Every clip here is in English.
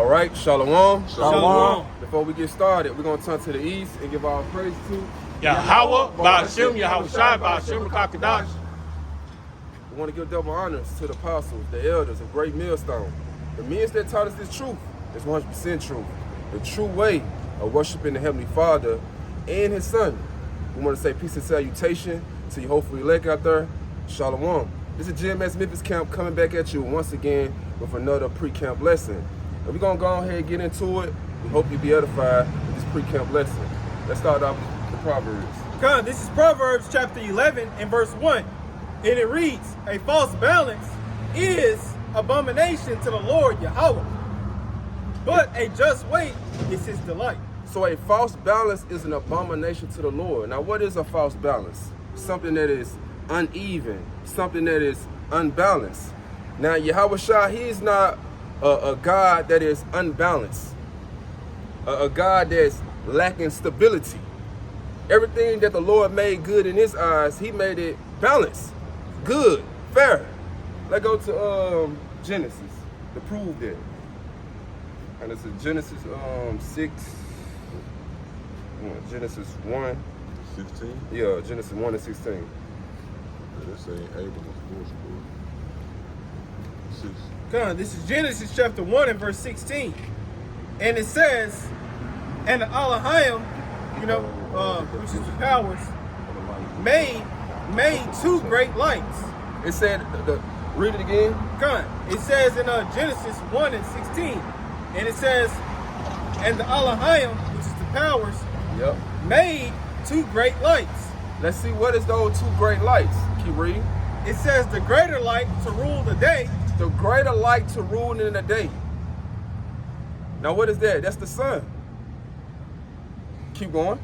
All right, Shalom. Shalom. Before we get started, we're going to turn to the east and give our praise to Yahweh, Ba'ashem, Yahweh Shai, Ba'ashem, Kakadash. We want to give double honors to the apostles, the elders of Great Millstone, the men that taught us this truth. It's 100% truth. The true way of worshiping the Heavenly Father and His Son. We want to say peace and salutation to you hopefully elect out there. Shalom. This is GMS Memphis Camp coming back at you once again with another pre-camp lesson. And we're going to go ahead and get into it. We hope you be edified with this pre-camp lesson. Let's start off with the Proverbs. Come, this is Proverbs chapter 11 and verse 1. And it reads, a false balance is abomination to the Lord Yahweh, but a just weight is His delight. So a false balance is an abomination to the Lord. Now, what is a false balance? Something that is uneven, something that is unbalanced. Now, Yahweh Shai, He is not a God that is unbalanced, a God that's lacking stability. Everything that the Lord made good in His eyes, He made it balanced, good, fair. Let's go to Genesis to prove that. And it's Genesis 6. Genesis 1. 16? Yeah, Genesis 1 and 16. Let's say Abel was forceful. 6. Come, this is Genesis chapter 1 and verse 16. And it says, and the Elohim, which is the powers, made two great lights. It said, read it again. Come, it says in Genesis 1 and 16. And it says, and the Elohim, which is the powers, Yep. made two great lights. Let's see, what is those two great lights? Keep reading. It says the greater light to rule the day. The greater light to rule in the day. Now what is that? That's the sun. Keep going.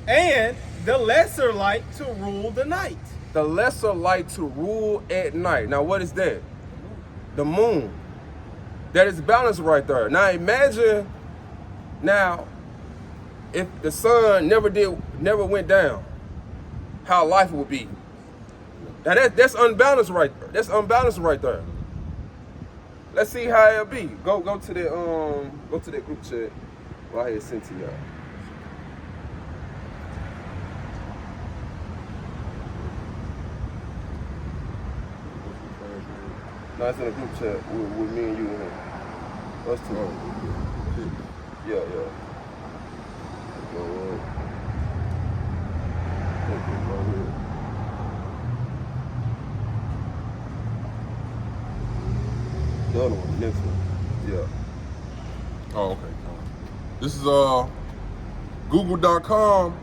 And the lesser light to rule the night. The lesser light to rule at night. Now what is that? The moon. That is balance right there. Now imagine if the sun never went down, how life would be. Now that's unbalanced right there. That's unbalanced right there. Let's see how it'll be. Go to that group chat while I had sent to y'all. No, it's in a group chat with me and you and him. Us two. Yeah. The other one, next one. Yeah. Oh, okay. This is Google.com.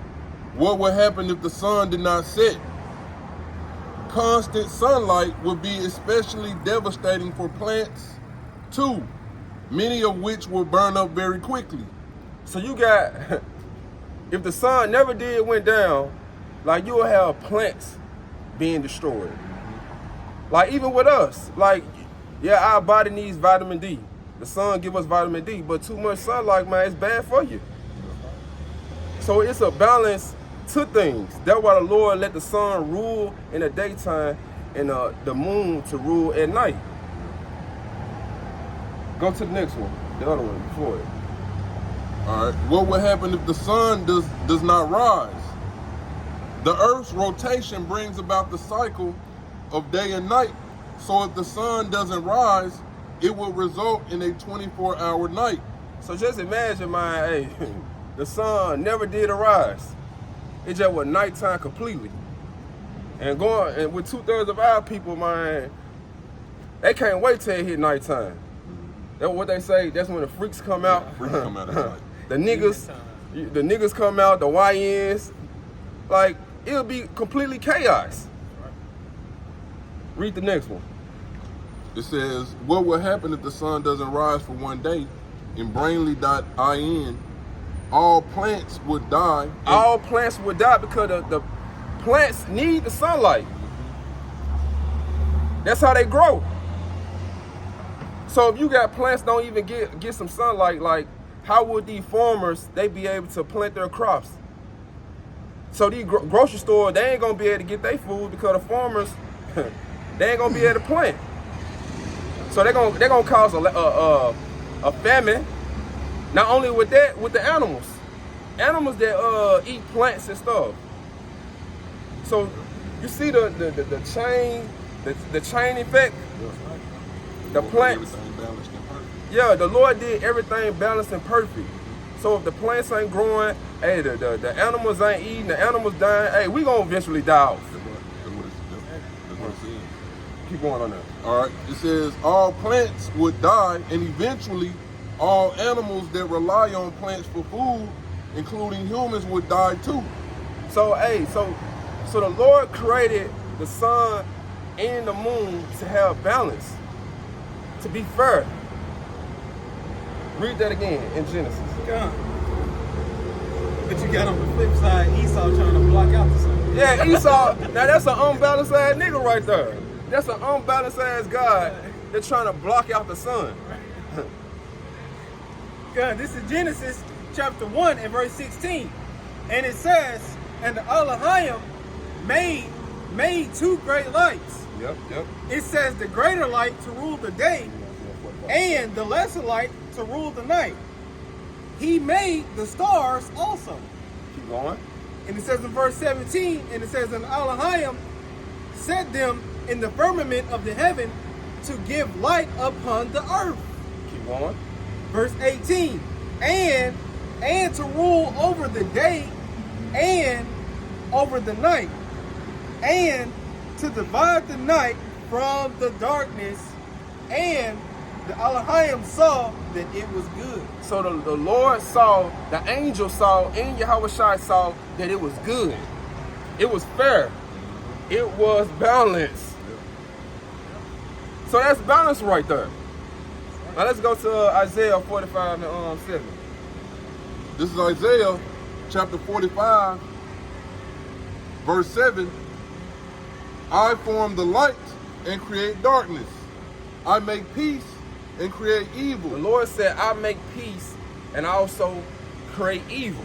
What would happen if the sun did not set? Constant sunlight would be especially devastating for plants. 2, many of which will burn up very quickly. So you got, if the sun never went down, like you'll have plants being destroyed. Like even with us, like, yeah, our body needs vitamin D. The sun give us vitamin D, but too much sunlight, man, it's bad for you. So it's a balance to things. That's why the Lord let the sun rule in the daytime and the moon to rule at night. Go to the next one, the other one before it. All right. What would happen if the sun does not rise? The Earth's rotation brings about the cycle of day and night. So if the sun doesn't rise, it will result in a 24-hour night. So just imagine, man, hey, the sun never did arise. It just was nighttime completely. And with 2/3 of our people, man, they can't wait till it hit nighttime. That's what they say. That's when the freaks come out. Freaks come out at night. The niggas come out, the YNs. Like, it'll be completely chaos. Read the next one. It says, what will happen if the sun doesn't rise for one day? In brainly.in, all plants would die. All plants would die because the plants need the sunlight. That's how they grow. So if you got plants don't even get some sunlight, like how would these farmers, they be able to plant their crops? So these grocery stores, they ain't gonna be able to get their food because the farmers, they ain't gonna be able to plant. So they're gonna cause a famine Not only with that, with the animals that eat plants and stuff. So you see the chain, the chain effect. The plants. Yeah, the Lord did everything balanced and perfect. So if the plants ain't growing, hey, the animals ain't eating, the animals dying, hey, we gonna eventually die off. That's what it says. Keep going on there. All right. It says all plants would die, and eventually all animals that rely on plants for food, including humans, would die too. So hey, so the Lord created the sun and the moon to have balance, to be fair. Read that again in Genesis. God. But you got on the flip side Esau trying to block out the sun. Yeah, Esau. Now that's an unbalanced ass nigga right there. That's an unbalanced ass God that's trying to block out the sun. God, this is Genesis chapter 1 and verse 16. And it says, and the Elohim made two great lights. Yep. It says the greater light to rule the day and the lesser light to rule the night. He made the stars also. Keep going. And it says in verse 17, and it says, and Elohim set them in the firmament of the heaven to give light upon the earth. Keep going. Verse 18, and to rule over the day and over the night, and to divide the night from the darkness, and the Elohim saw that it was good. So the Lord saw, the angel saw, and Yahushua saw that it was good. It was fair. It was balanced. So that's balance right there. Now let's go to Isaiah 45 and 7. This is Isaiah chapter 45, verse 7. I form the light and create darkness. I make peace and create evil. The Lord said, I make peace and I also create evil.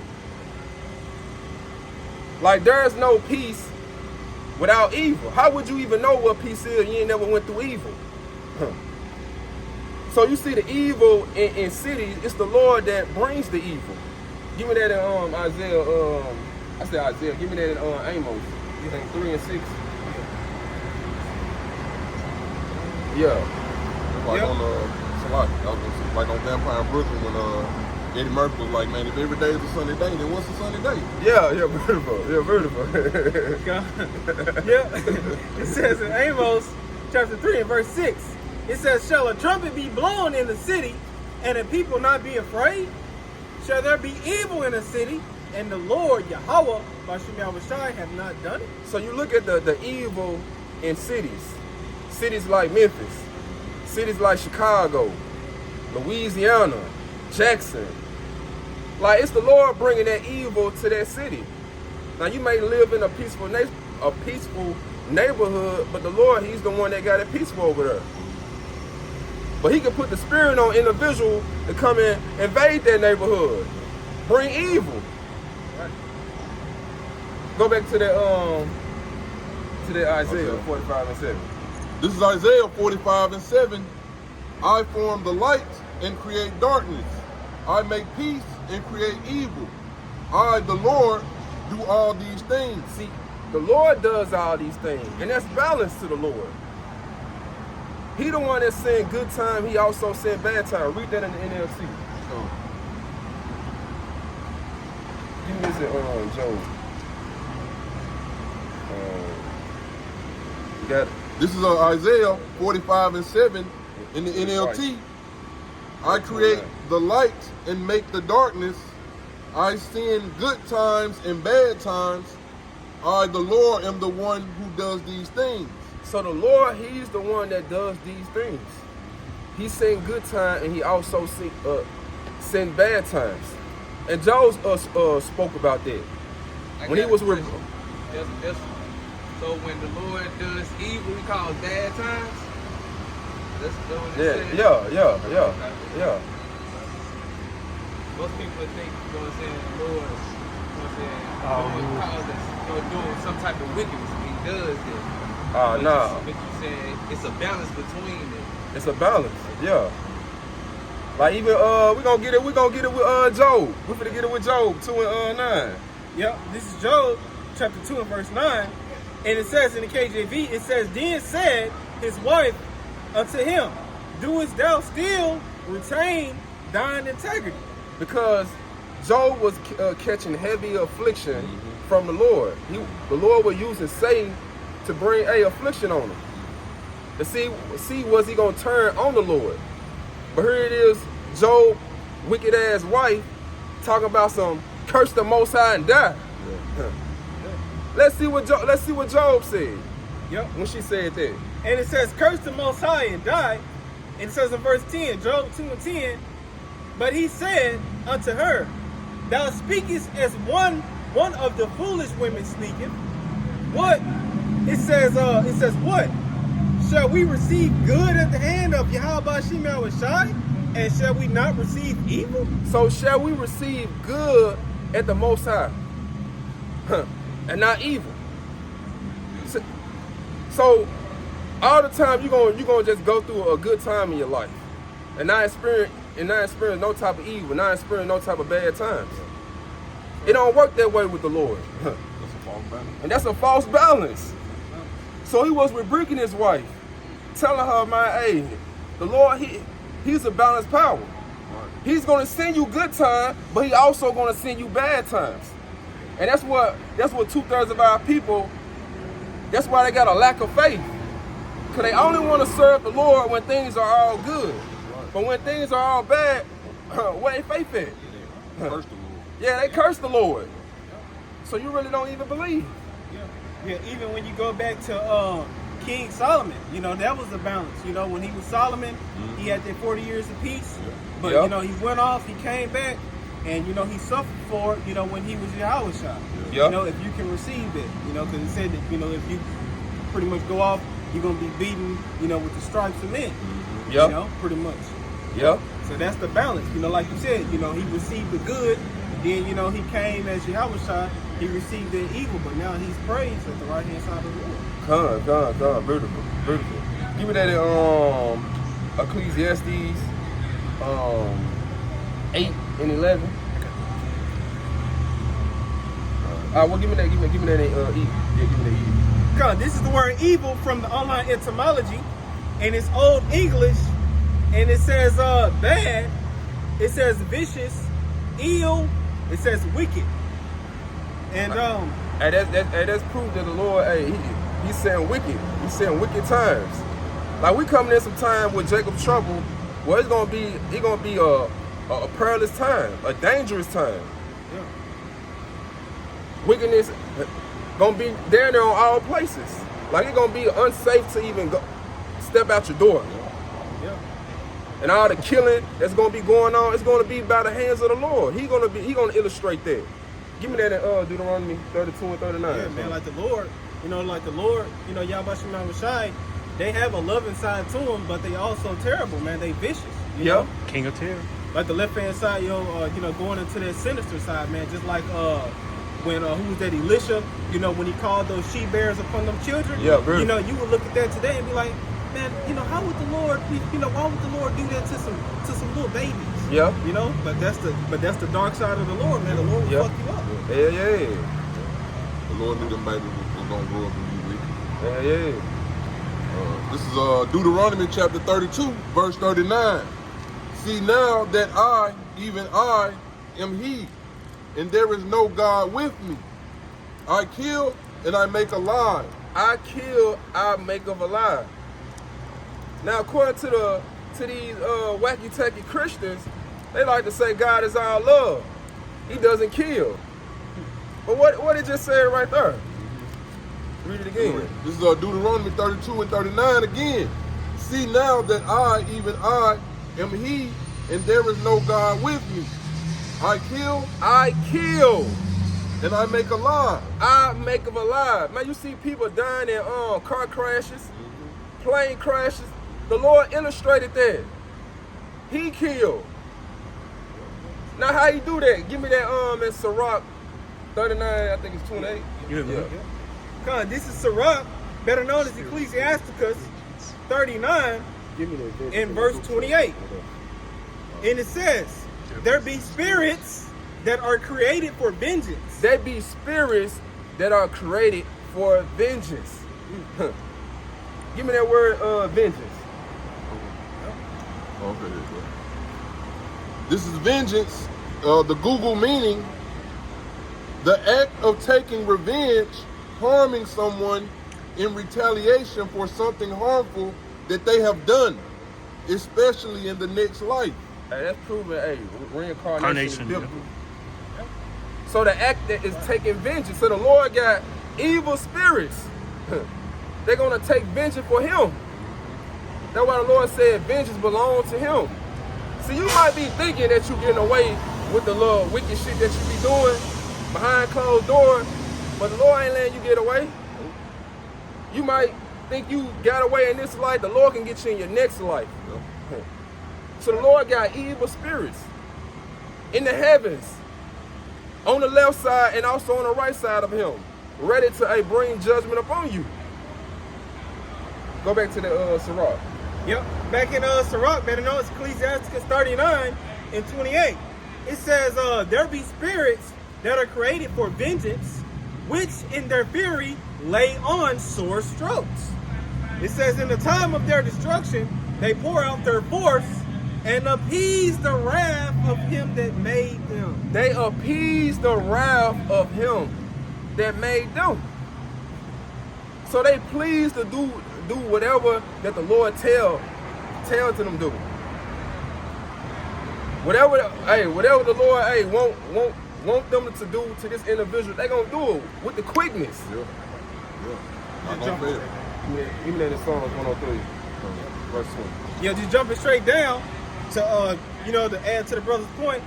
Like there is no peace without evil. How would you even know what peace is? You ain't never went through evil. So you see the evil in cities, it's the Lord that brings the evil. Give me that in Isaiah, I said Isaiah, give me that in Amos. You think 3 and 6? Yeah. Like like on Vampire in Brooklyn when Eddie Murphy was like, man, if every day is a sunny day, then what's a sunny day? Yeah, beautiful. Yeah, beautiful. Yeah. It says in Amos chapter 3 and verse 6, it says, shall a trumpet be blown in the city, and the people not be afraid? Shall there be evil in the city, and the Lord Yahweh, Bashim Yahushai, have not done it? So you look at the evil in cities. Cities like Memphis, cities like Chicago, Louisiana, Jackson. Like it's the Lord bringing that evil to that city. Now you may live in a peaceful neighborhood, but the Lord, He's the one that got it peaceful over there. But He can put the spirit on individual to come in, invade that neighborhood, bring evil. Right. Go back to that Isaiah 45 and 7. This is Isaiah 45 and 7. I form the light and create darkness. I make peace and create evil. I, the Lord, do all these things. See, the Lord does all these things, and that's balance to the Lord. He the one that sent good time, He also sent bad time. Read that in the NLT. Give me this in Job. You got it? This is Isaiah 45 and 7 in the NLT. I create the light and make the darkness. I send good times and bad times. I, the Lord, am the one who does these things. So the Lord, He's the one that does these things. He sent good time and He also sent bad times. And Job spoke about that. When he was with So when the Lord does evil, He calls bad times? That's what it says. Yeah. Most people think, you know what I'm saying, the Lord, calls us, doing some type of wickedness. He does that. Nah. But you saying it's a balance between them. It's a balance, yeah. Like even we gonna get it with Job. We finna get it with Job 2 and 9. Yep, this is Job chapter 2 and verse 9. And it says in the KJV, it says, then said his wife unto him, doest thou still retain thine integrity? Because Job was catching heavy affliction from the Lord. The Lord was using Satan to bring a affliction on him. To see was he gonna turn on the Lord. But here it is, Job, wicked ass wife, talking about some curse the Most High and die. Yeah. Let's see what Job said. Yep. When she said that. And it says, curse the Most High and die. And it says in verse 10, Job 2 and 10, but he said unto her, thou speakest as one of the foolish women speaketh. What? It says what? Shall we receive good at the hand of Yahweh Shemel Shai? And shall we not receive evil? So shall we receive good at the Most High? And not evil. So all the time you're gonna just go through a good time in your life. And not experience no type of evil, not experience no type of bad times. It don't work that way with the Lord. That's a false balance. And that's a false balance. So he was rebuking his wife, telling her, man, hey, the Lord, he's a balanced power. Right. He's gonna send you good times, but he also gonna send you bad times. And that's what 2/3 of our people, that's why they got a lack of faith. Because they only want to serve the Lord when things are all good. Right. But when things are all bad, where they faith at? Curse the Lord. Yeah, they curse the Lord. So you really don't even believe. Yeah, even when you go back to King Solomon, you know, that was the balance. You know, when he was Solomon, he had that 40 years of peace. But, Yep. you know, he went off, he came back, and, you know, he suffered for it, you know, when he was Yahweh Shai. Yep. You know, if you can receive it, you know, because he said that, you know, if you pretty much go off, you're going to be beaten, you know, with the stripes of men. Yep. You know, pretty much. Yep. So that's the balance. You know, like you said, you know, he received the good, then, you know, he came as Yahweh Shai, he received the evil, but now he's praised at the right hand side of the Lord. Come, beautiful. Give me that Ecclesiastes 8 and 11. Well, give me that E. Yeah, give me that E. God, this is the word evil from the online etymology, and it's Old English, and it says bad, it says vicious, ill, it says wicked. And Hey, that's proof that the Lord, hey, he's saying wicked. He's saying wicked times. Like we coming in some time with Jacob's trouble, well, it's gonna be a perilous time, a dangerous time. yeah. Wickedness gonna be there on all places. Like it's gonna be unsafe to even go step out your door. Yeah. And all the killing that's gonna be going on, it's gonna be by the hands of the Lord. He gonna illustrate that. Give me that in Deuteronomy 32 and 39. Yeah, man, like the Lord, you know, Yahweh Shemel Shai, they have a loving side to them, but they also terrible, man. They vicious. You know? King of Terror. Like the left hand side, you know, going into that sinister side, man. Just like when who was that, Elisha? You know, when he called those she bears upon them children. Yeah, really. You know, you would look at that today and be like, man, you know, how would the Lord, you know, why would the Lord do that to some little babies? Yeah. You know, but that's the dark side of the Lord, man. The Lord will fuck you up. Yeah. The Lord knew them babies was going to grow up and be wicked. Yeah. This is Deuteronomy chapter 32, verse 39. See now that I, even I, am he, and there is no God with me. I kill and I make alive. I kill, I make of alive. Now, according to these wacky tacky Christians, they like to say God is all love. He doesn't kill. But what it just said right there? Read it again. This is Deuteronomy 32 and 39 again. See now that I, even I, am he, and there is no God with me. I kill, and I make alive. I make them alive. Man, you see people dying in car crashes, plane crashes. The Lord illustrated that. He killed. Now how he do that? Give me that in Sirach 39, I think it's 28. Yeah. God, this is Sirach, better known as Ecclesiasticus 39 Give me that. in verse 28. And it says, there be spirits that are created for vengeance. There be spirits that are created for vengeance. Give me that word, vengeance. Okay. This is vengeance. The Google meaning, the act of taking revenge, harming someone in retaliation for something harmful that they have done, especially in the next life. Hey, that's proven, hey, reincarnation is biblical. Yeah. So the act that is taking vengeance. So the Lord got evil spirits. They're going to take vengeance for him. That's why the Lord said vengeance belongs to him. See, you might be thinking that you're getting away with the little wicked shit that you be doing behind closed doors, but the Lord ain't letting you get away. You might think you got away in this life. The Lord can get you in your next life. So the Lord got evil spirits in the heavens, on the left side and also on the right side of him, ready to bring judgment upon you. Go back to the Sirach. Yep. Back in Sirach, better known as Ecclesiastes 39 and 28. It says, there be spirits that are created for vengeance, which in their fury lay on sore strokes. It says, in the time of their destruction, they pour out their force and appease the wrath of him that made them. They appease the wrath of him that made them. So they please to do whatever that the Lord tell to them do. Whatever the Lord want them to do to this individual, they gonna do it with the quickness. Yeah. Not gonna fail. Even in the Psalms 103, verse 20. Yeah, just jumping straight down to to add to the brother's point.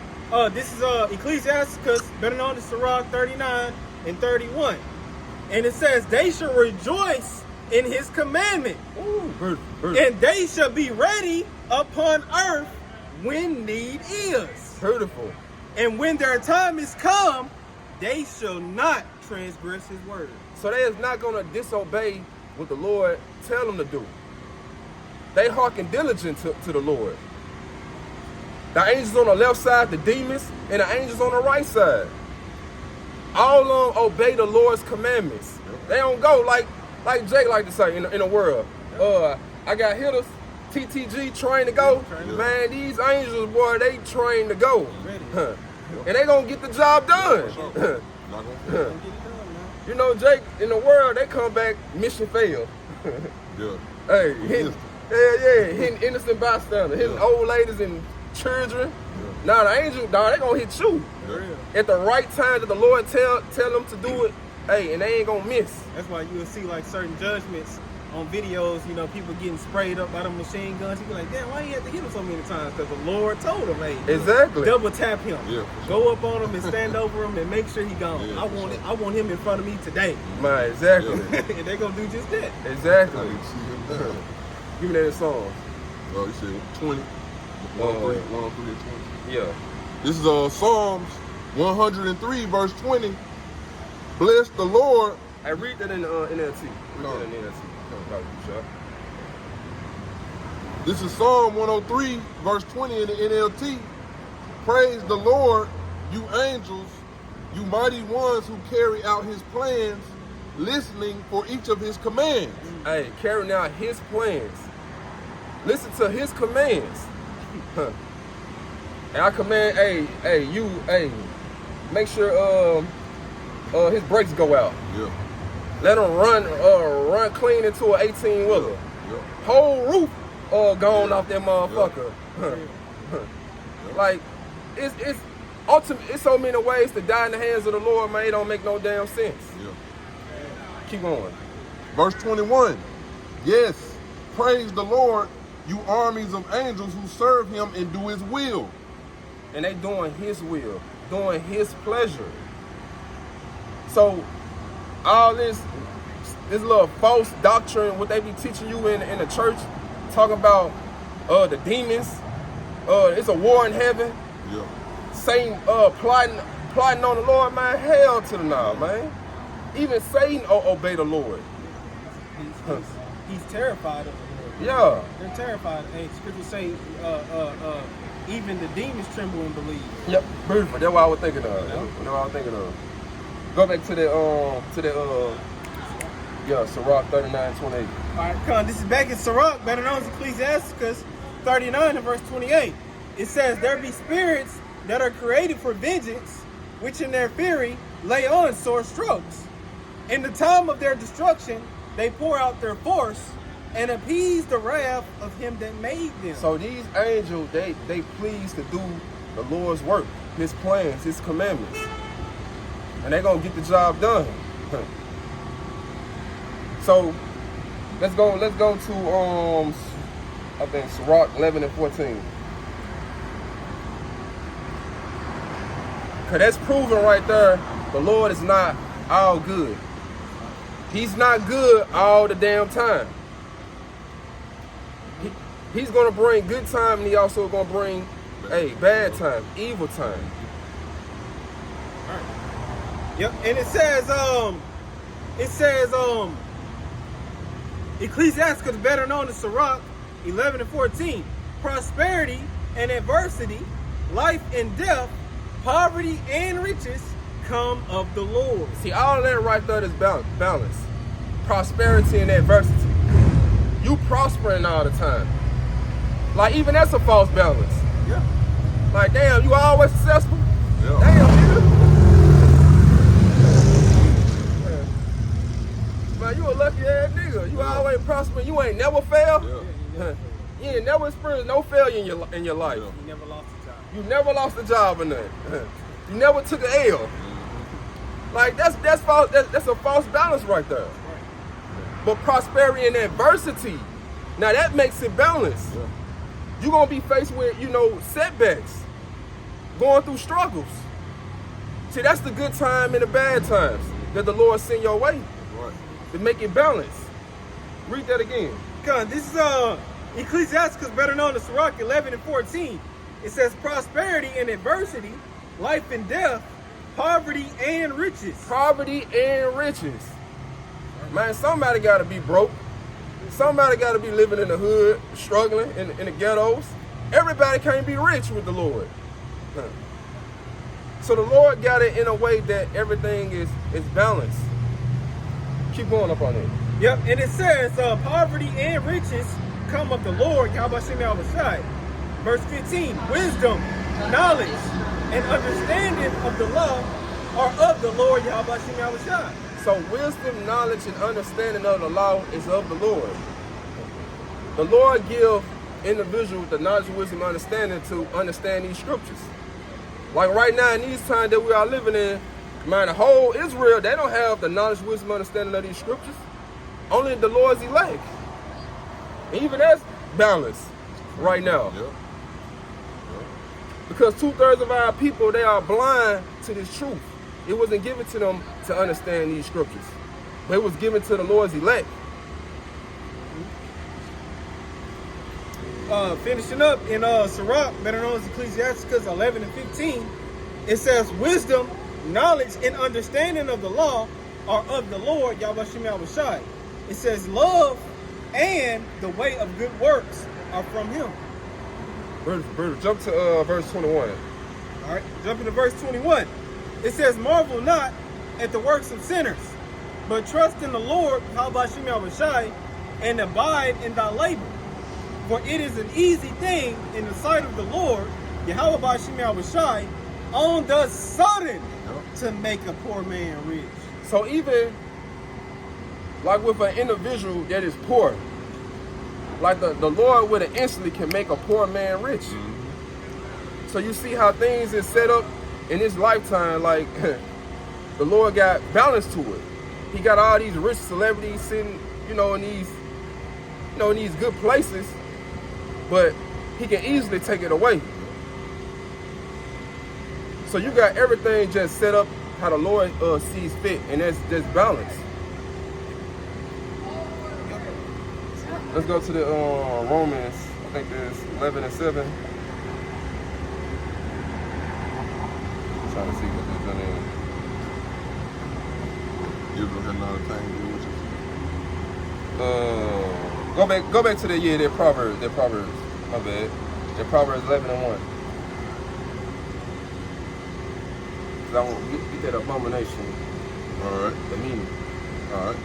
This is Ecclesiastes, better known as Sirach 39 and 31. And it says, they shall rejoice in his commandment. Ooh, And they shall be ready upon earth when need is. beautiful. And when their time is come, they shall not transgress his word. So they is not gonna disobey what the Lord tell them to do. They hearken diligent to the Lord. The angels on the left side, the demons, and the angels on the right side. All of them obey the Lord's commandments. They don't go like Jake like to say in the world. I got hitters, TTG trained to go. Man, these angels, boy, they trained to go. And they gonna get the job done. Not gonna fail. You know, Jake, in the world, they come back, mission failed. Yeah. Hey, hitting innocent bystanders, hitting old ladies and children. Now the angel, they gonna hit you. At the right time that the Lord tell them to do it, hey, and they ain't gonna miss. That's why you'll see like certain judgments on videos, people getting sprayed up by the machine guns. You be like, damn, why you have to hit him so many times? Because the Lord told him, hey, Exactly. double tap him. Yeah. Go up on him and stand over him and make sure he gone. Yeah, I want him in front of me today. Man, exactly. And they gonna do just that. Exactly. Yeah. Give me that song. Oh, you said 20. 103 and 20. Yeah. This is Psalms 103, verse 20. Bless the Lord. I read that in NLT. Read No. that in NLT. Sure. This is Psalm 103, verse 20 in the NLT. Praise the Lord, you angels, you mighty ones who carry out his plans, listening for each of his commands. Hey, carrying out his plans. Listen to his commands. And I command, make sure his brakes go out. Yeah. Let him run clean into an 18-wheeler. Yeah. Whole roof gone off that motherfucker. Like, it's ultimate. It's so many ways to die in the hands of the Lord, man. It don't make no damn sense. Yeah. Keep going. Verse 21. Yes, praise the Lord, you armies of angels who serve him and do his will. And they doing his will, doing his pleasure. So all this little false doctrine, what they be teaching you in the church, talking about the demons, it's a war in heaven. Yeah. Satan plotting on the Lord, man, hell to the nah, man. Even Satan obey the Lord. He's terrified of the Lord. Yeah. They're terrified. Hey, scriptures say, even the demons tremble and believe. Yep. Beautiful. That's what I was thinking of. Yep. That's what I was thinking of. Go back to the Sirach 39:28. All right, come on. This is back in Sirach, better known as Ecclesiasticus 39 and verse 28. It says, there be spirits that are created for vengeance, which in their fury lay on sore strokes. In the time of their destruction, they pour out their force and appease the wrath of him that made them. So these angels, they pleased to do the Lord's work, his plans, his commandments. And they're gonna get the job done. So let's go to I think Sirach 11 and 14. Cause that's proven right there, the Lord is not all good. He's not good all the damn time. He's gonna bring good time, and he also gonna bring bad time, evil time. Yep, and it says Ecclesiasticus, better known as Sirach 11 and 14. Prosperity and adversity, life and death, poverty and riches come of the Lord. See, all of that right there is balance. Prosperity and adversity. You prospering all the time. Like, even that's a false balance. Yeah. Like, damn, you always successful? Yeah. Damn, nigga. Man, you a lucky ass nigga. You always prospering. You ain't never fail. Yeah. You ain't never experienced no failure in your life. Yeah. You never lost a job. You never lost a job or nothing. You never took an L. Like, that's false. That's a false balance right there. But prosperity and adversity, now that makes it balanced. Yeah. You're gonna be faced with, setbacks, going through struggles. See, that's the good time and the bad times that the Lord send your way Right. to make it balanced. Read that again. Come on, this is Ecclesiasticus, better known as Sirach 11 and 14. It says prosperity and adversity, life and death, poverty and riches. Poverty and riches. Man, somebody gotta be broke. Somebody gotta be living in the hood, struggling in the ghettos. Everybody can't be rich with the Lord. So the Lord got it in a way that everything is balanced. Keep going up on it. Yep, and it says poverty and riches come of the Lord, Yahweh Shem Yahushai. Verse 15, wisdom, knowledge, and understanding of the law are of the Lord, Yahweh Shem Yahushai. So wisdom, knowledge, and understanding of the law is of the Lord. The Lord give individuals the knowledge, wisdom, and understanding to understand these scriptures. Like right now in these times that we are living in, man, the whole Israel, they don't have the knowledge, wisdom, and understanding of these scriptures. Only the Lord's elect. And even that's balanced right now. Yeah. Because 2/3 of our people, they are blind to this truth. It wasn't given to them to understand these scriptures, but it was given to the Lord's elect. Finishing up in Sirach, better known as Ecclesiasticus 11 and 15, it says wisdom, knowledge, and understanding of the law are of the Lord, Yahweh Shem Yahushai. It says love and the way of good works are from him. Brother, jump to verse 21. All right, jumping to verse 21. It says, marvel not at the works of sinners, but trust in the Lord, Yahweh Shem Yahushai, and abide in thy labor. For it is an easy thing in the sight of the Lord, Yahweh Shem Yahushai, on the sudden to make a poor man rich. So even like with an individual that is poor, like the Lord with an instantly can make a poor man rich. So you see how things is set up in this lifetime, like the Lord got balance to it. He got all these rich celebrities sitting, in these good places, but he can easily take it away. So you got everything just set up how the Lord sees fit, and that's just balance. Let's go to the Romans, I think there's 11 and 7. Trying to see what they're doing in. Israel had not attained the riches. Go back to that Proverbs. My bad. That Proverbs 11:1. Cause I want to get that abomination. All right. The meaning. All right.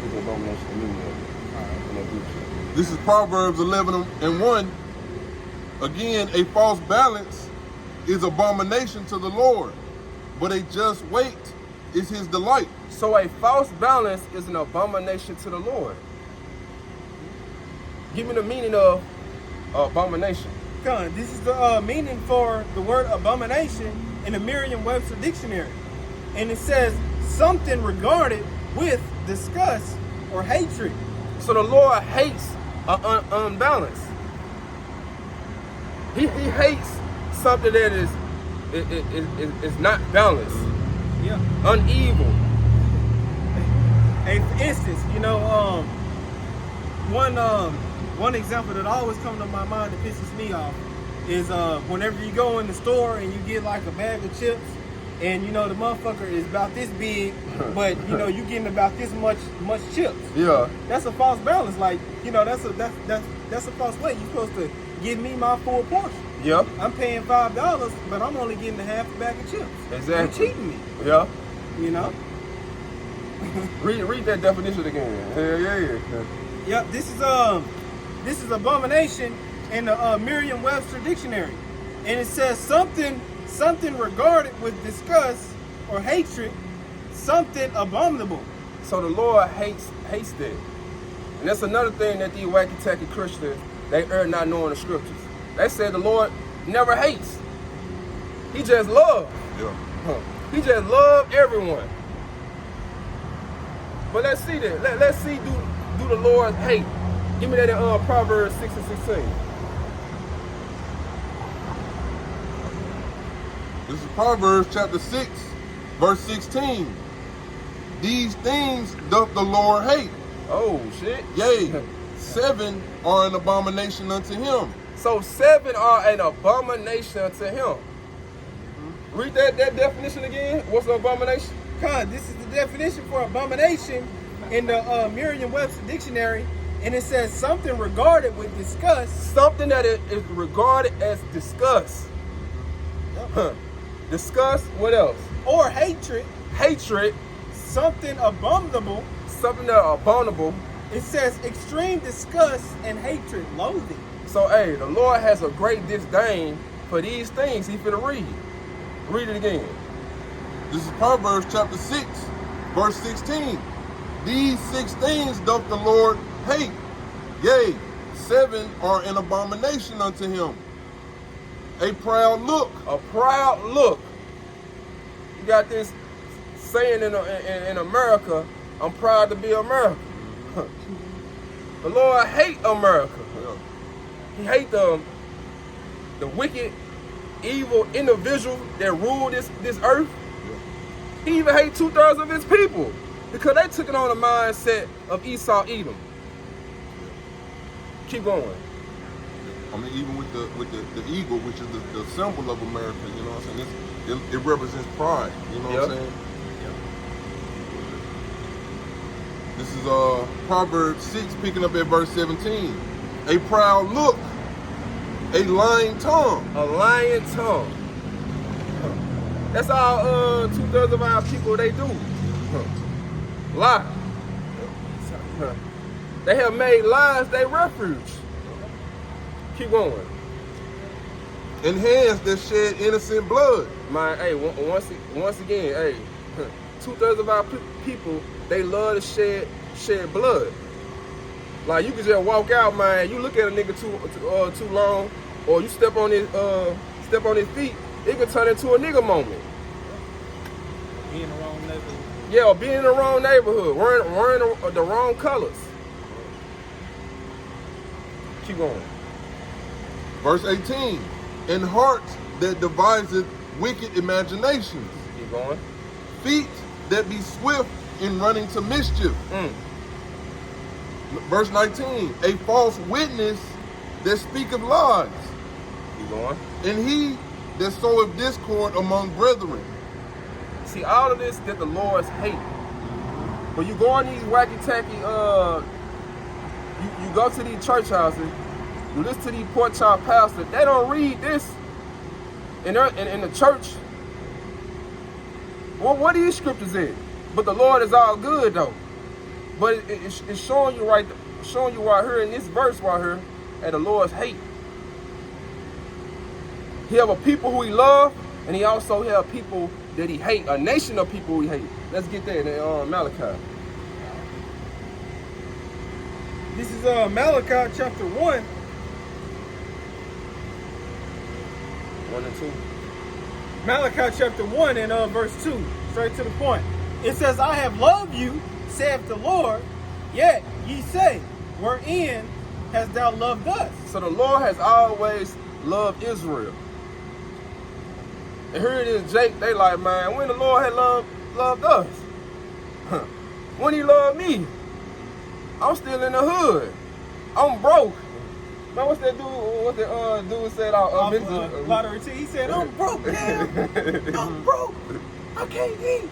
Get the abomination, the meaning of it. All right. And that good shit. This is Proverbs 11:1. Again, a false balance is abomination to the Lord, but a just weight is his delight. So a false balance is an abomination to the Lord. Give me the meaning of abomination. Con, this is the meaning for the word abomination in the Merriam-Webster dictionary. And it says something regarded with disgust or hatred. So the Lord hates unbalance. He hates something that is not balanced, Yeah. uneven. Hey, for instance, one example that always comes to my mind that pisses me off is whenever you go in the store and you get like a bag of chips, and the motherfucker is about this big, but you getting about this much chips. Yeah. That's a false balance. Like that's a false way. You're supposed to give me my full portion. Yeah. I'm paying $5, but I'm only getting a half a bag of chips. Exactly. You're cheating me. Yeah. Read that definition again. Yeah. Yep. This is abomination in the Merriam-Webster dictionary, and it says something regarded with disgust or hatred, something abominable. So the Lord hates that. And that's another thing that these wacky-tacky Christians, they err not knowing the scriptures. They say the Lord never hates. He just loves. Yeah. He just loves everyone. But let's see that. Let's see do the Lord hate. Give me that in Proverbs 6:16. This is Proverbs chapter 6, verse 16. These things doth the Lord hate. Oh, shit. Yea, 7 are an abomination unto him. So 7 are an abomination unto him. Read that definition again. What's an abomination? God, this is the definition for abomination in the Merriam-Webster dictionary, and it says something regarded with disgust. Something that is regarded as disgust. Yep. Disgust, what else? Or hatred. Hatred, Something abominable. something that are abominable. It says extreme disgust and hatred, loathing. So, hey, the Lord has a great disdain for these things he finna read. Read it again. This is Proverbs chapter 6, verse 16. These 6 things doth the Lord hate. Yea, 7 are an abomination unto him. A proud look. A proud look. You got this saying in America, I'm proud to be American. The Lord hate America. He hate the wicked, evil individual that rule this earth. He even hate 2/3 of his people because they took it on the mindset of Esau, Edom. Keep going. I mean, even with the eagle, which is the symbol of America, you know what I'm saying? It represents pride, you know what I'm saying? This is Proverbs 6, picking up at verse 17. A proud look, a lying tongue. A lying tongue. That's all 2/3 of our people they do. Lie. They have made lies their refuge. Keep going. And hands that shed innocent blood. Man, hey, once again, hey, 2/3 of our people, they love to shed blood. Like you can just walk out, man. You look at a nigga too long, or you step on his feet, it can turn into a nigga moment. Be in the wrong neighborhood. Yeah, or being in the wrong neighborhood, wearing the wrong colors. Keep going. Verse 18. And hearts that deviseth wicked imaginations. Keep going. Feet that be swift in running to mischief. Verse 19. A false witness that speaketh lies. Keep going. And he that soweth discord among brethren. See, all of this that the Lord's hate. When you go on these wacky-tacky You go to these church houses, you listen to these pork chop pastors, they don't read this in the church. Well, what are these scriptures in? But the Lord is all good though. But it's showing you right here in this verse right here at the Lord's hate. He have a people who he love, and he also have people that he hate, a nation of people who he hate. Let's get that in Malachi. This is Malachi chapter 1. 1 and 2. Malachi chapter 1 and verse 2. Straight to the point. It says, I have loved you, saith the Lord, yet ye say, wherein hast thou loved us? So the Lord has always loved Israel. And here it is, Jake, they like, man, when the Lord had loved us? When he loved me? I'm still in the hood. I'm broke. Man, what's that dude? What the dude said? Lottery T. He said, I'm broke, man. I'm broke. I can't eat.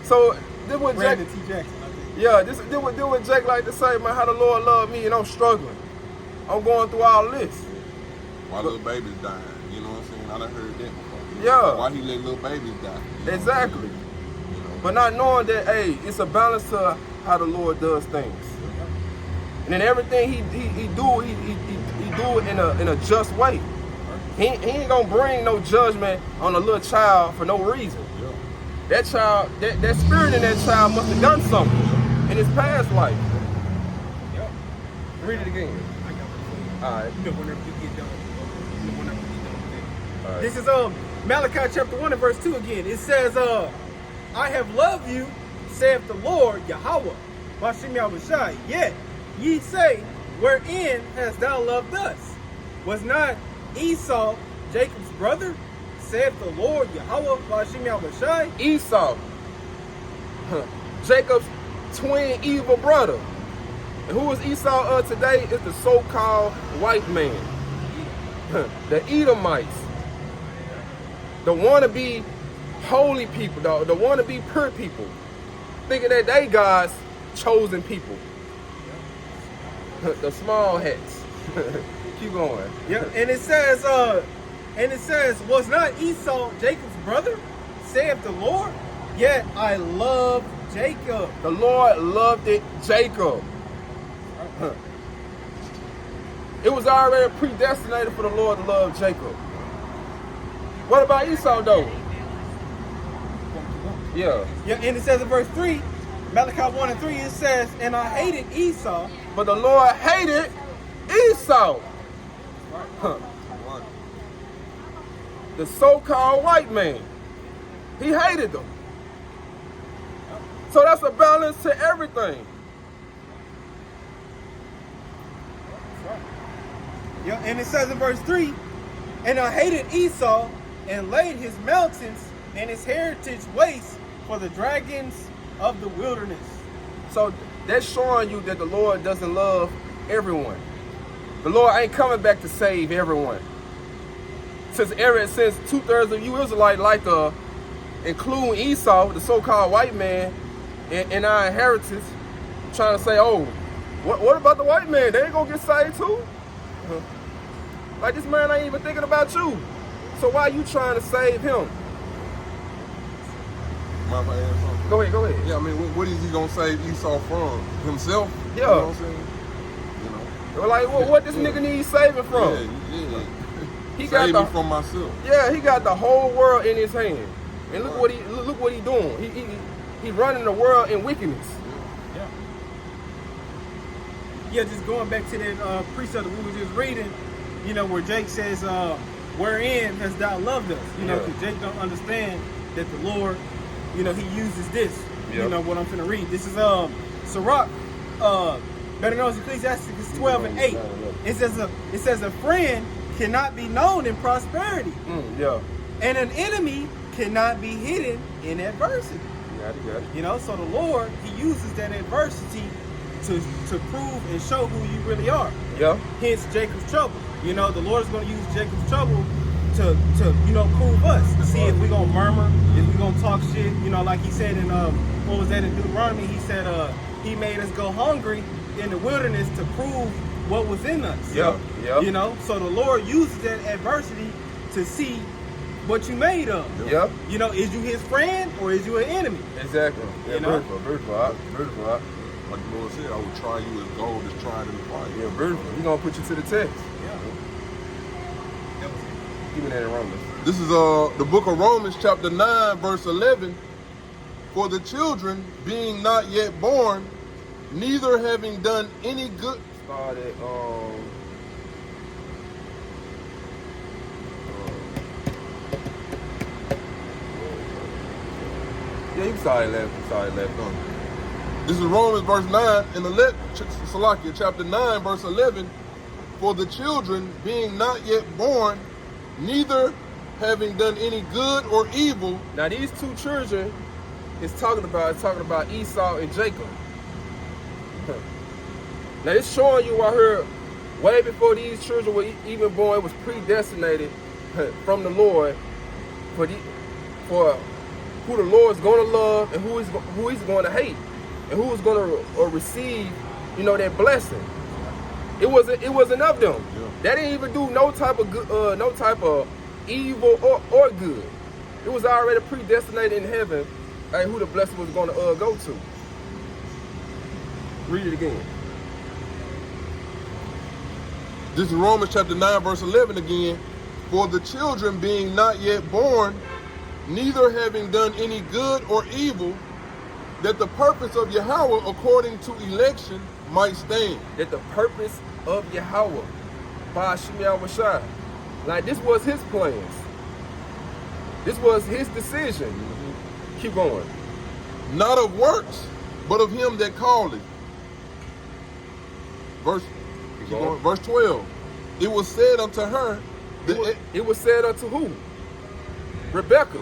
So this what Jake. Brandon T. Jackson, I think. Yeah, this what Jake like to say, man. How the Lord loved me, and I'm struggling. I'm going through all this. Why little babies dying? You know what I'm saying? I done heard that before. Yeah. Why he let little babies die? You know Exactly. what I'm saying? You know? But not knowing that, hey, it's a balance to how the Lord does things. And then everything he do it in a just way. He ain't gonna bring no judgment on a little child for no reason. Yeah. That child, that spirit in that child must have done something in his past life. Yep. Read it again. I got it. All right. You know, whenever you get done. You know, whenever you get done with it. All right. This is Malachi chapter 1 and verse 2 again. It says, I have loved you, saith the Lord Yahweh, Bashim Yahushai. Yet ye say, wherein hast thou loved us? Was not Esau Jacob's brother, saith the Lord Yahweh, Bashim Yahushai? Esau, Jacob's twin evil brother. And who is Esau today? Is the so-called white man. The Edomites. The wannabe holy people, the wannabe pure people. Thinking that they God's chosen people. The small hats. Keep going. Yeah, and it says, was not Esau Jacob's brother, saith the Lord? Yet I love Jacob. The Lord loved it, Jacob. It was already predestinated for the Lord to love Jacob. What about Esau though? Yeah. Yeah, and it says in verse 3, Malachi 1 and 3, it says, and I hated Esau. But the Lord hated Esau. The so-called white man. He hated them. So that's a balance to everything. Yeah, and it says in verse 3, and I hated Esau and laid his mountains and his heritage waste for the dragons of the wilderness. So that's showing you that the Lord doesn't love everyone. The Lord ain't coming back to save everyone. Since 2/3 of you Israelites like to include Esau, the so-called white man, in our inheritance, trying to say, oh, what about the white man? They ain't gonna get saved too? Like this man ain't even thinking about you. So why you trying to save him? Go ahead. Yeah, I mean, what is he gonna save Esau from? Himself? Yeah. You know what I'm saying? You know. Like, what this nigga need saving from? Yeah. He Save got me from myself. Yeah, he got the whole world in his hand, and look what he doing. He running the world in wickedness. Yeah, just going back to that precept that we were just reading, you know, where Jake says, wherein hast thou loved us? You know, because Jake don't understand that the Lord, you know, he uses this. You know what I'm finna read. This is Sirach, better known as Ecclesiastes 12 and 8. It says a friend cannot be known in prosperity. And an enemy cannot be hidden in adversity. You know, so the Lord, he uses that adversity to prove and show who you really are. Hence Jacob's trouble. You know, the Lord is going to use Jacob's trouble to you know, prove us, to see if we're going to murmur, if we're going to talk shit. You know, like he said in, what was that in Deuteronomy? He said, he made us go hungry in the wilderness to prove what was in us. Yep. Yep. You know, so the Lord uses that adversity to see what you made of. Yep. You know, is you his friend or is you an enemy? Exactly. Yeah, You know? beautiful. Like the Lord said, I will try you as gold is tried in the fire. Yeah, beautiful. He's gonna put you to the test. Yeah. Even that in Romans. This is the book of Romans chapter 9 verse 11. For the children being not yet born, neither having done any good. Started yeah, you started left. This is Romans verse 9 and 11, Salakia, chapter 9 verse 11. For the children being not yet born, neither having done any good or evil. Now these two children it's talking about Esau and Jacob. Now it's showing you right here, way before these children were even born, it was predestinated from the Lord for who the Lord's going to love and who he's going to hate, and who is going to receive, you know, that blessing. It wasn't of them. Yeah. They didn't even do no type of good, no type of evil or good. It was already predestinated in heaven, who the blessing was going to go to. Read it again. This is Romans chapter 9 verse 11 again. For the children being not yet born, neither having done any good or evil, that the purpose of Yahweh according to election might stand. That the purpose of Yahweh by Hashem Yahweh, like this was his plans. This was his decision. Keep going. Not of works, but of him that called it. Verse 12. It was said unto her, It was said unto who? Rebecca.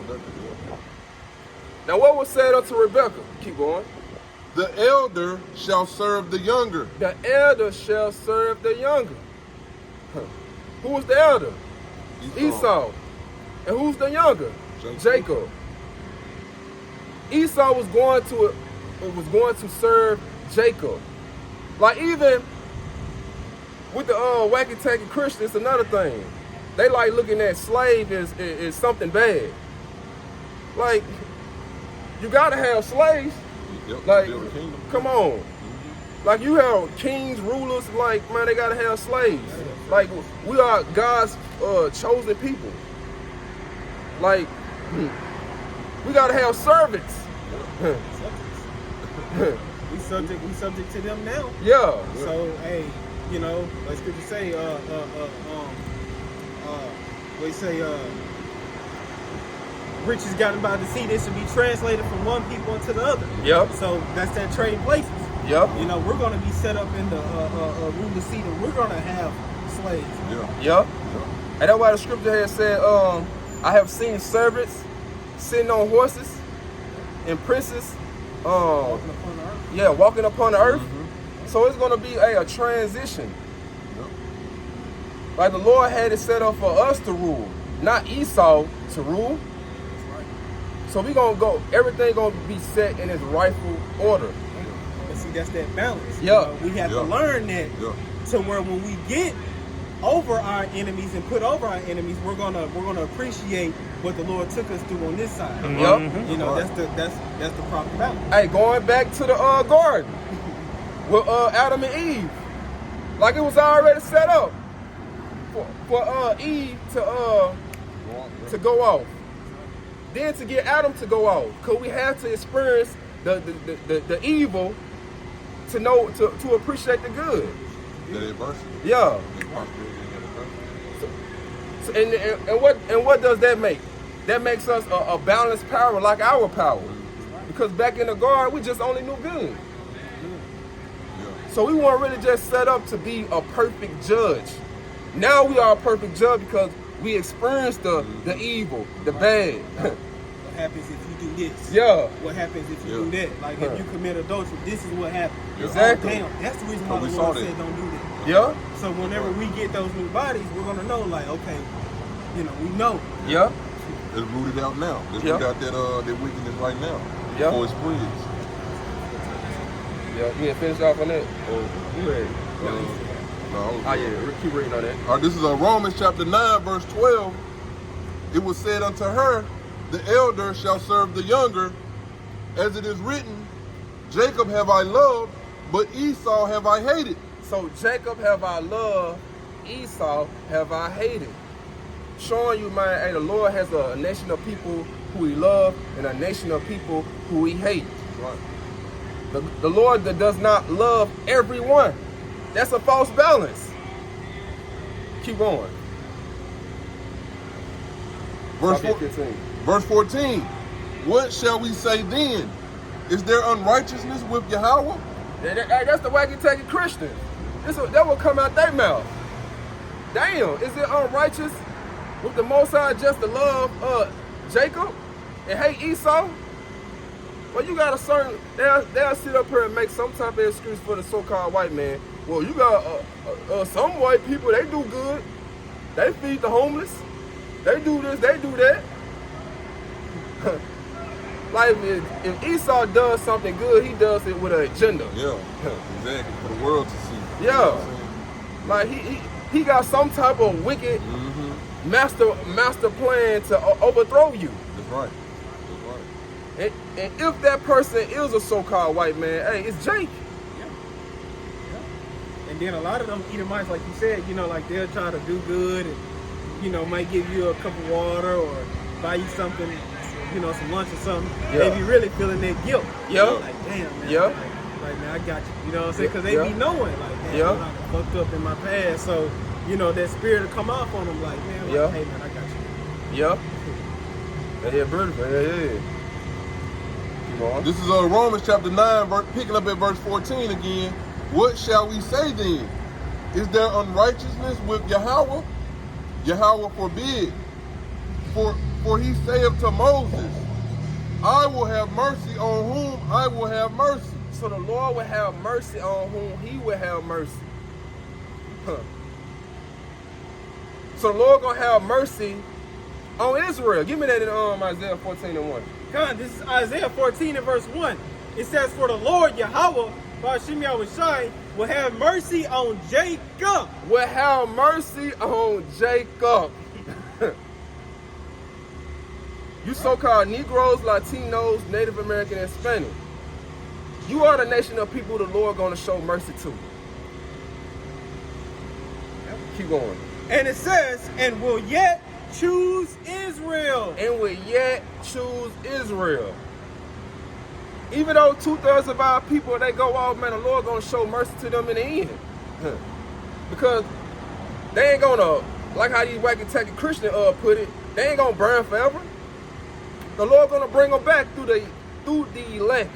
Now what was said unto Rebecca? Keep going. the elder shall serve the younger. The elder shall serve the younger. Who was the elder? Esau. And who's the younger? Jacob. Esau was going to serve Jacob. Like even with the wacky tacky Christians, another thing. They like looking at slave as something bad. Like, you gotta have slaves. Yep, Like, build a kingdom. come on. Like, you have kings, rulers, like, man, they gotta have slaves. Like, we are God's chosen people. Like, we gotta have servants. We subject to them now. Yeah. So hey, you know, like scripture say, we say, riches gotten by deceit, it should be translated from one people into the other. Yep. So that's that trading places. Yep. You know, we're going to be set up in the ruler seat, and we're going to have slaves. Yeah. Yep. And that's why the scripture here said, I have seen servants sitting on horses and princes, Walking upon the earth. yeah, walking upon the earth. So it's going to be a transition. Like the Lord had it set up for us to rule, not Esau to rule. So we gonna go, everything gonna be set in its rightful order. But see, that's that balance. Yeah. You know, we have to learn that to where when we get over our enemies and put over our enemies, we're gonna appreciate what the Lord took us through on this side. Yep. You know, that's the proper balance. Hey, going back to the garden with Adam and Eve, like it was already set up for Eve to go off. Then to get Adam to go off, because we have to experience the evil to know to appreciate the good. The adversity. Yeah. The prosperity and the adversity. So, and what does that make? That makes us a balanced power like our power. Because back in the garden, we just only knew good. So we weren't really just set up to be a perfect judge. Now we are a perfect judge because we experience the evil, the bad. What happens if you do this? Yeah. What happens if you do that? Like if you commit adultery, this is what happens. Exactly. Oh, damn, that's the reason why we the saw Lord that. said don't do that. Yeah. So whenever we get those new bodies, we're gonna know, like, okay, you know, we know. Yeah. It's rooted out now. It's Yeah. rooted out that wickedness right now. Yeah. Before it spreads. Yeah, you ain't finish off on that? Oh, you ready? No, Oh yeah, keep reading on that. All right, this is Romans chapter 9, verse 12. It was said unto her, the elder shall serve the younger, as it is written, Jacob have I loved, but Esau have I hated. So Jacob have I loved, Esau have I hated. Showing you, man, hey, the Lord has a nation of people who he loves and a nation of people who he hates. Right. The Lord that does not love everyone. That's a false balance. Keep going. Verse 14. What shall we say then? Is there unrighteousness with Yahweh? Hey, that's the wacky-tacky Christian. That will come out their mouth. Damn, is it unrighteous with the Most High just to love Jacob and hate Esau? Well, you got a certain, they'll sit up here and make some type of excuse for the so-called white man. Well, you got some white people, they do good. They feed the homeless. They do this, they do that. Like, if Esau does something good, he does it with an agenda. Yeah, exactly, for the world to see. Yeah. Like, he got some type of wicked master plan to overthrow you. That's right. That's right. And if that person is a so-called white man, hey, it's Jake. And then a lot of them Edomites, like you said, you know, like they'll try to do good and, you know, might give you a cup of water or buy you something, you know, some lunch or something. Yeah. They be really feeling their guilt. Yeah. Like, damn, man. Yeah. Like, man, I got you. You know what I'm saying? Because they be knowing, like, man, Yeah. I'm fucked up in my past. So, you know, that spirit will come off on them like, man, like, hey, man, I got you. Yeah. Yeah, beautiful. Yeah. Keep on. This is Romans chapter 9, picking up at verse 14 again. What shall we say then? Is there unrighteousness with Yahweh? Yahweh forbid. For he saith to Moses, I will have mercy on whom I will have mercy. So the Lord will have mercy on whom he will have mercy. Huh. So the Lord gonna have mercy on Israel. Give me that in Isaiah 14:1. God, this is Isaiah 14 and verse 1. It says, for the Lord Yahweh, Ba'ashem Yahushai, will have mercy on Jacob. Will have mercy on Jacob. You so-called Negroes, Latinos, Native American, and Hispanic. You are the nation of people the Lord gonna show mercy to. Keep going. And it says, and will yet choose Israel. And will yet choose Israel. Even though 2/3 of our people, they go off, man, the Lord gonna show mercy to them in the end. Because they ain't gonna, like how these wacky-tacky Christian put it, they ain't gonna burn forever. The Lord gonna bring them back through the elect.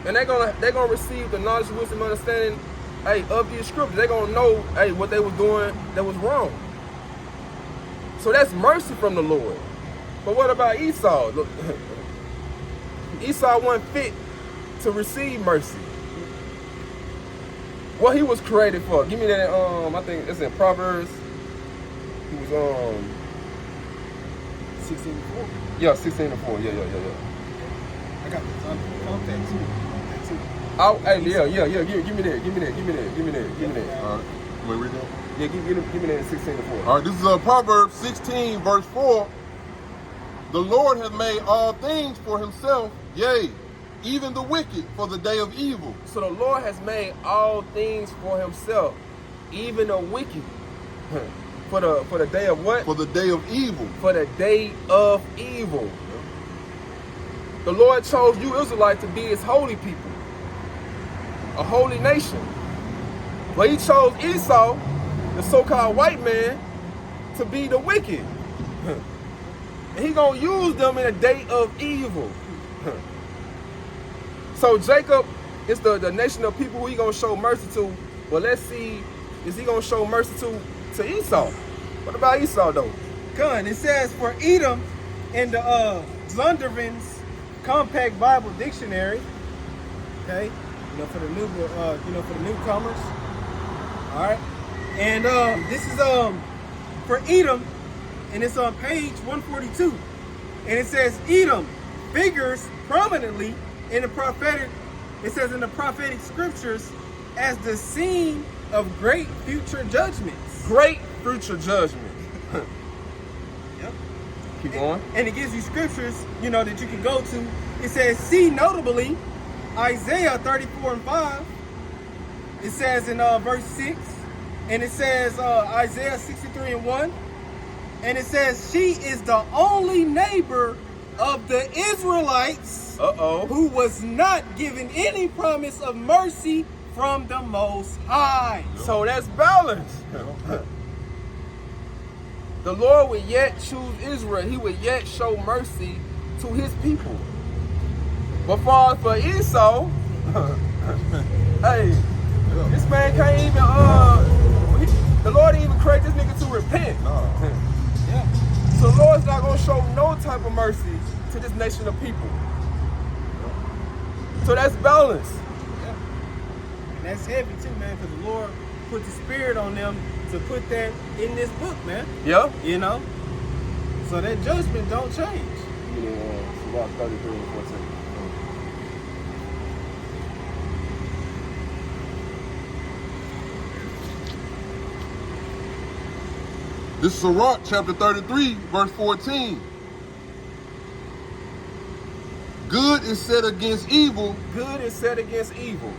And they're gonna receive the knowledge, wisdom, understanding, hey, of these scriptures. They're gonna know, hey, what they was doing that was wrong. So that's mercy from the Lord. But what about Esau? Look, Esau wasn't fit to receive mercy. What he was created for. Give me that, I think it's in Proverbs. He was 16:4. Yeah, 16:4. Yeah. I got the contact too. Oh, hey, yeah. Give me that. All right. Can we read that? Yeah, give me that 16:4. All right, this is Proverbs 16, verse 4. The Lord hath made all things for himself, yea, even the wicked for the day of evil. So the Lord has made all things for himself, even the wicked. For the day of what? For the day of evil. For the day of evil. The Lord chose you Israelites to be his holy people, a holy nation. But he chose Esau, the so-called white man, to be the wicked. And he gonna use them in a day of evil. So Jacob is the nation of people who he gonna show mercy to. But let's see, is he gonna show mercy to Esau? What about Esau though? Gun. It says for Edom in the Zondervan's Compact Bible Dictionary. Okay, for the new, for the newcomers. All right, and this is for Edom, and it's on page 142, and it says Edom figures prominently in the prophetic it says in the prophetic scriptures, as the scene of great future judgments. Great future judgment. Yep. Keep going. And it gives you scriptures, you know, that you can go to. It says, see notably Isaiah 34 and 5. It says in verse 6. And it says Isaiah 63 and 1. And it says, she is the only neighbor of the Israelites who was not given any promise of mercy from the Most High. So that's balance. The Lord would yet choose Israel. He would yet show mercy to his people. But for Esau, hey, this man can't even, the Lord didn't even create this nigga to repent. Yeah. So the Lord's not going to show no type of mercy to this nation of people. So that's balance. Yeah. And that's heavy too, man, because the Lord put the spirit on them to put that in this book, man. Yeah. You know? So that judgment don't change. It's about 33 and 14. This is Sirach chapter 33, verse 14. Good is set against evil. Good is set against evil.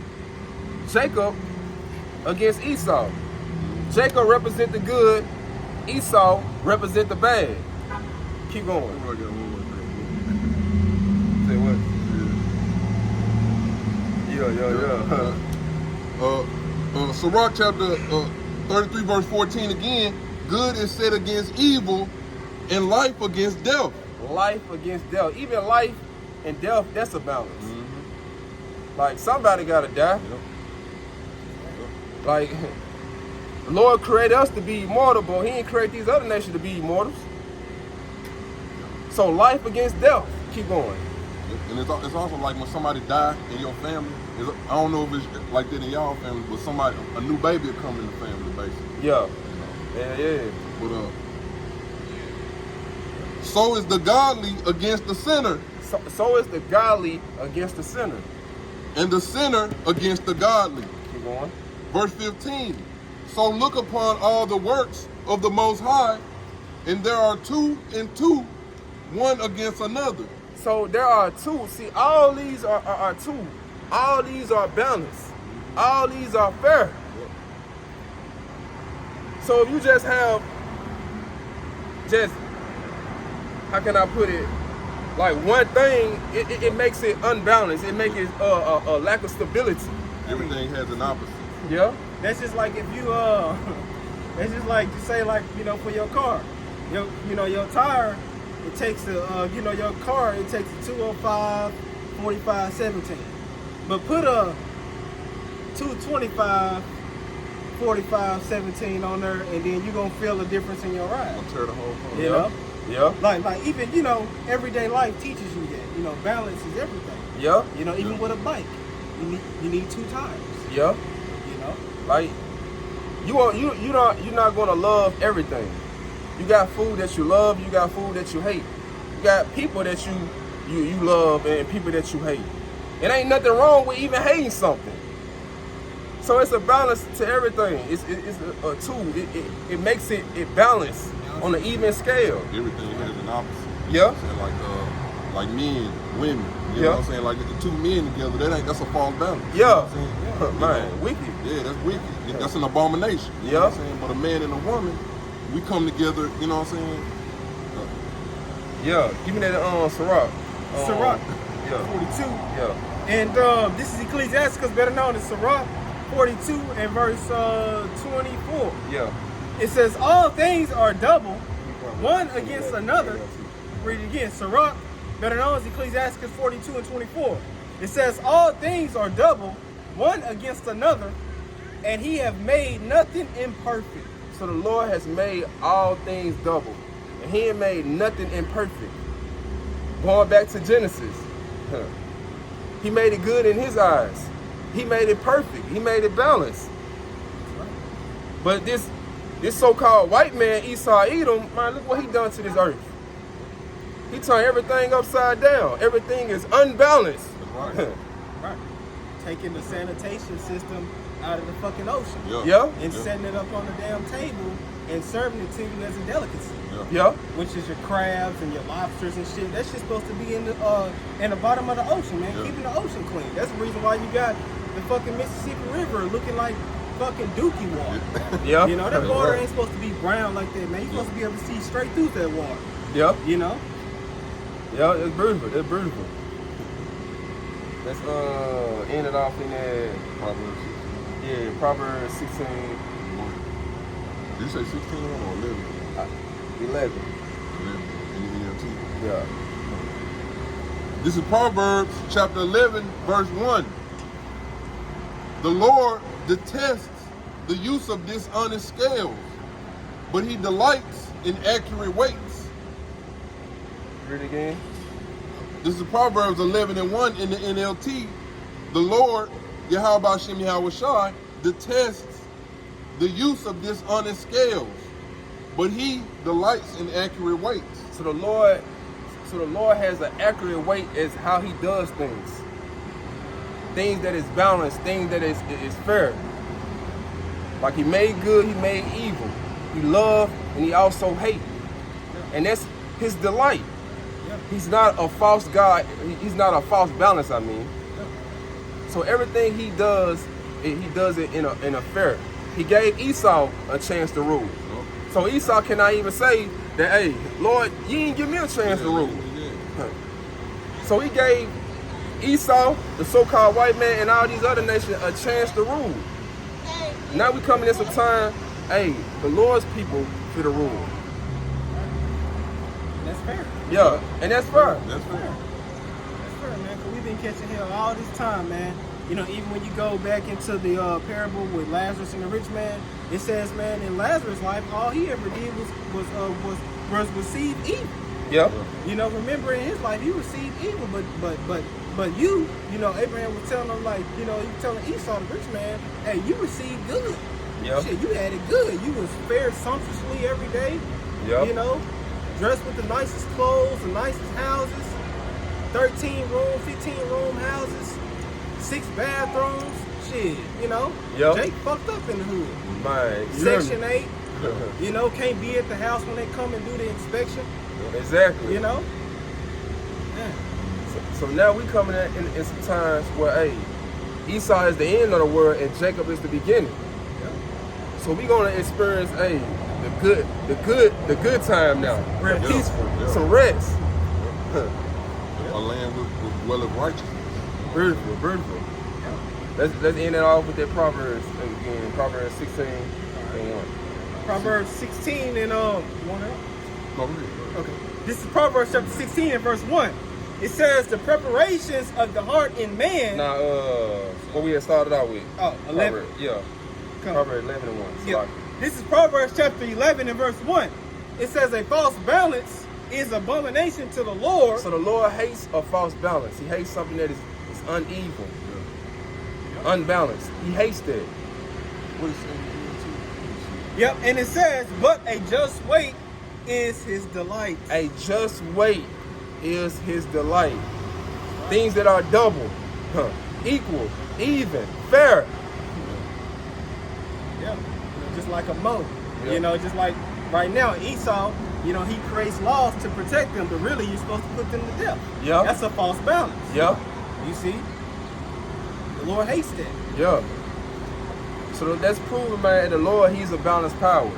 Jacob against Esau. Jacob represent the good. Esau represent the bad. Keep going. Say what? Yeah. Sirach chapter 33, verse 14 again. Good is set against evil, and life against death. Life against death. Even life and death, that's a balance. Like, somebody gotta die. Like, the Lord created us to be immortal, but he didn't create these other nations to be immortals. So life against death. Keep going. And it's also like when somebody die in your family. I don't know if it's like that in y'all family, but a new baby will come in the family, basically. Yeah. Yeah. But so is the godly against the sinner. So is the godly against the sinner. And the sinner against the godly. Keep going. Verse 15. So look upon all the works of the Most High, and there are two and two, one against another. So there are two. See, all these are two. All these are balanced. All these are fair. So if you just have, how can I put it? Like one thing, it makes it unbalanced. It makes it a lack of stability. Everything has an opposite. Yeah. That's just like if you that's just like you say, like, you know, for your car. Your tire, it takes your car, it takes a 205, 45, 17. But put a 225, 45, 17 on there, and then you're gonna feel the difference in your ride. I'll tear the whole car. You know? Yeah. Like even, everyday life teaches you that. Balance is everything. Yeah. Even with a bike, you need two tires. Yeah. Like, you're not gonna love everything. You got food that you love, you got food that you hate. You got people that you love and people that you hate. It ain't nothing wrong with even hating something. So it's a balance to everything. It's a tool. It makes it balanced on an even scale. Everything has an opposite. Yeah. Like men, women. You know what I'm saying? Like the two men together, that's a false balance. Yeah. You know what I'm saying? Man, wicked. Yeah, that's wicked. That's an abomination. You know what I'm saying? But a man and a woman, we come together, you know what I'm saying? Yeah. Give me that Sirach. Sirach. Yeah. 42. Yeah. And this is Ecclesiasticus, better known as Sirach 42 and verse 24. Yeah. It says, all things are double, one against another. Read it again. Sirach, better known as Ecclesiasticus 42 and 24. It says, all things are double, one against another, and he have made nothing imperfect. So the Lord has made all things double, and he ain't made nothing imperfect. Going back to Genesis, he made it good in his eyes. He made it perfect. He made it balanced. But this so-called white man, Esau Edom, man, look what he done to this earth. He turned everything upside down. Everything is unbalanced. That's right. Right. taking the sanitation system out of the fucking ocean. Yeah. And setting it up on the damn table and serving it to you as a delicacy. Yeah. Which is your crabs and your lobsters and shit. That shit's supposed to be in the bottom of the ocean, man. Keeping the ocean clean. That's the reason why you got the fucking Mississippi River looking like fucking dookie water. Yeah. You know, that water ain't supposed to be brown like that, man. You're supposed to be able to see straight through that water. Yeah. You know? Yeah, it's beautiful. It's beautiful. Let's end it off in that Proverbs 16. Did you say 16 or 11? 11. 11 in the ELT. Yeah. This is Proverbs chapter 11, verse 1. The Lord detests the use of dishonest scales, but he delights in accurate weights. Read it again. This is Proverbs 11 and 1 in the NLT. The Lord, Yahweh Bashem Yahweh Shai, detests the use of dishonest scales, but he delights in accurate weights. So the Lord has an accurate weight as how he does things. Things that is balanced, things that is fair. Like he made good, he made evil. He loved and he also hate. And that's his delight. He's not a false God. He's not a false balance, I mean. So everything he does it in a fair. He gave Esau a chance to rule. So Esau cannot even say that, hey, Lord, you didn't give me a chance to rule. So he gave Esau, the so-called white man, and all these other nations a chance to rule. Now we coming in some time, hey, the Lord's people fit the rule. That's fair. Yeah, and that's fair. That's fair. That's fair, man, because we've been catching hell all this time, man. You know, even when you go back into the parable with Lazarus and the rich man, it says, man, in Lazarus' life, all he ever did was receive evil. Yeah. You know, remember in his life, he received evil, but you know, Abraham was telling him, like, you know, he was telling Esau, the rich man, hey, you received good. Yeah. Shit, you had it good. You was fared sumptuously every day. Yeah. You know, dressed with the nicest clothes, the nicest houses, 13 room, 15 room houses, 6 bathrooms. Shit, you know. Yep. Jake fucked up in the hood. Man, Section 8. You know, can't be at the house when they come and do the inspection. Exactly. You know? Yeah. So now we coming in some times where, hey, Esau is the end of the world and Jacob is the beginning. So we gonna experience, hey, the good time now. Rest. Peaceful, Yeah. some rest. A land with well of righteousness. Beautiful, beautiful. Let's end it off with that Proverbs again. Proverbs 16 and 1. Proverbs 16 and 1 up. No, read it. Okay. This is Proverbs chapter 16 and verse 1. It says, the preparations of the heart in man. Now, what we had started out with. Oh, 11. Proverbs, yeah. Come. Proverbs 11 and 1. Yeah. This is Proverbs chapter 11 and verse 1. It says, a false balance is abomination to the Lord. So the Lord hates a false balance. He hates something that is uneven, unbalanced. He hates that. What is it? Yep, and it says, but a just weight is his delight. A just weight is his delight. Things that are double, equal, even, fair. Yeah, just like a moat. Yeah. You know, just like right now, Esau, you know, he creates laws to protect them, but really you're supposed to put them to death. Yeah. That's a false balance. Yeah. You see? The Lord hates that. Yeah. So that's proven, man, the Lord, he's a balanced power.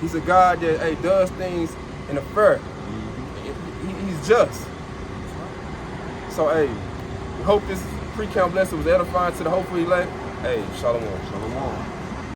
He's a God that, hey, does things in a fair. He's just. So, hey, we hope this pre-camp lesson was edifying to the hopeful elect. Hey, shalom. Shalom.